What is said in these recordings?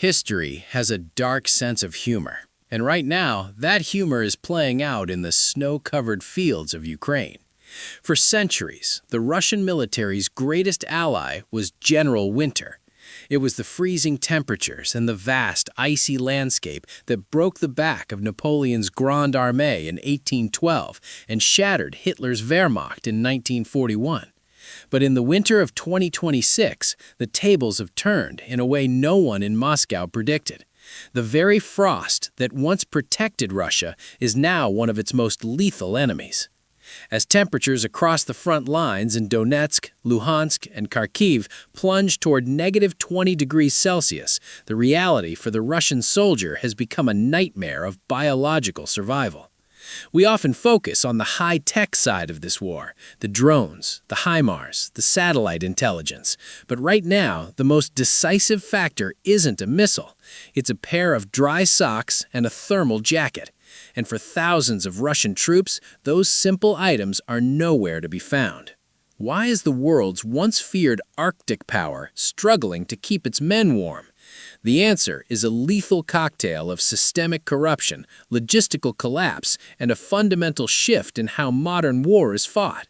History has a dark sense of humor, and right now, that humor is playing out in the snow-covered fields of Ukraine. For centuries, the Russian military's greatest ally was General Winter. It was the freezing temperatures and the vast, icy landscape that broke the back of Napoleon's Grande Armée in 1812 and shattered Hitler's Wehrmacht in 1941. But in the winter of 2026, the tables have turned in a way no one in Moscow predicted. The very frost that once protected Russia is now one of its most lethal enemies. As temperatures across the front lines in Donetsk, Luhansk, and Kharkiv plunge toward negative 20 degrees Celsius, the reality for the Russian soldier has become a nightmare of biological survival. We often focus on the high-tech side of this war, the drones, the HIMARS, the satellite intelligence. But right now, the most decisive factor isn't a missile. It's a pair of dry socks and a thermal jacket. And for thousands of Russian troops, those simple items are nowhere to be found. Why is the world's once-feared Arctic power struggling to keep its men warm? The answer is a lethal cocktail of systemic corruption, logistical collapse, and a fundamental shift in how modern war is fought.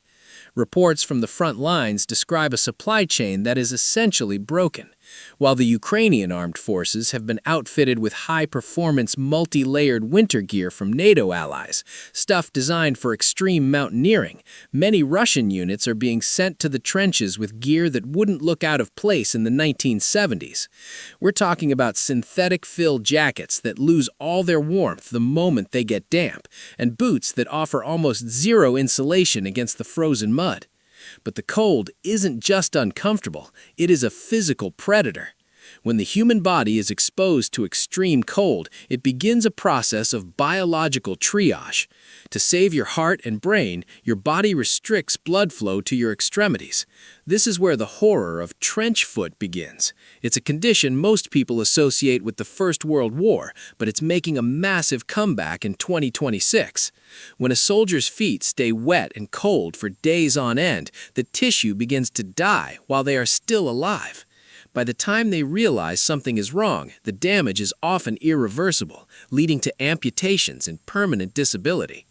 Reports from the front lines describe a supply chain that is essentially broken. While the Ukrainian armed forces have been outfitted with high-performance, multi-layered winter gear from NATO allies, stuff designed for extreme mountaineering, many Russian units are being sent to the trenches with gear that wouldn't look out of place in the 1970s. We're talking about synthetic-fill jackets that lose all their warmth the moment they get damp, and boots that offer almost zero insulation against the frozen mud. But the cold isn't just uncomfortable, it is a physical predator. When the human body is exposed to extreme cold, it begins a process of biological triage. To save your heart and brain, your body restricts blood flow to your extremities. This is where the horror of trench foot begins. It's a condition most people associate with the First World War, but it's making a massive comeback in 2026. When a soldier's feet stay wet and cold for days on end, the tissue begins to die while they are still alive. By the time they realize something is wrong, the damage is often irreversible, leading to amputations and permanent disability.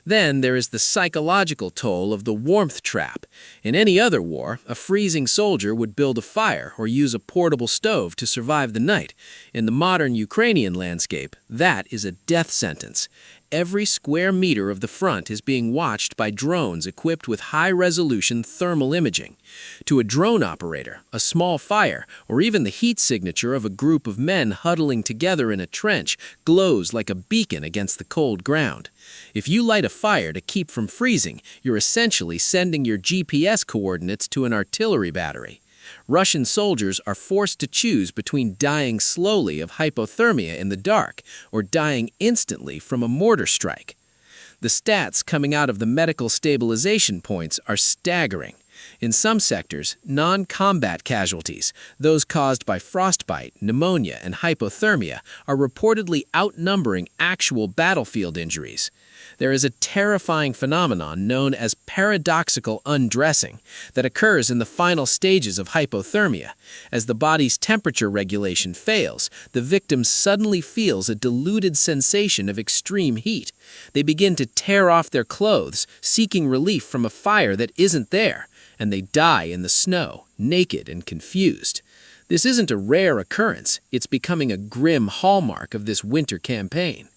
Then there is the psychological toll of the warmth trap. In any other war, a freezing soldier would build a fire or use a portable stove to survive the night. In the modern Ukrainian landscape, that is a death sentence. Every square meter of the front is being watched by drones equipped with high-resolution thermal imaging. To a drone operator, a small fire, or even the heat signature of a group of men huddling together in a trench glows like a beacon against the cold ground. If you light a fire to keep from freezing, you're essentially sending your GPS coordinates to an artillery battery. Russian soldiers are forced to choose between dying slowly of hypothermia in the dark or dying instantly from a mortar strike. The stats coming out of the medical stabilization points are staggering. In some sectors, non-combat casualties, those caused by frostbite, pneumonia, and hypothermia, are reportedly outnumbering actual battlefield injuries. There is a terrifying phenomenon known as paradoxical undressing that occurs in the final stages of hypothermia. As the body's temperature regulation fails, the victim suddenly feels a diluted sensation of extreme heat. They begin to tear off their clothes, seeking relief from a fire that isn't there, and they die in the snow, naked and confused. This isn't a rare occurrence, it's becoming a grim hallmark of this winter campaign.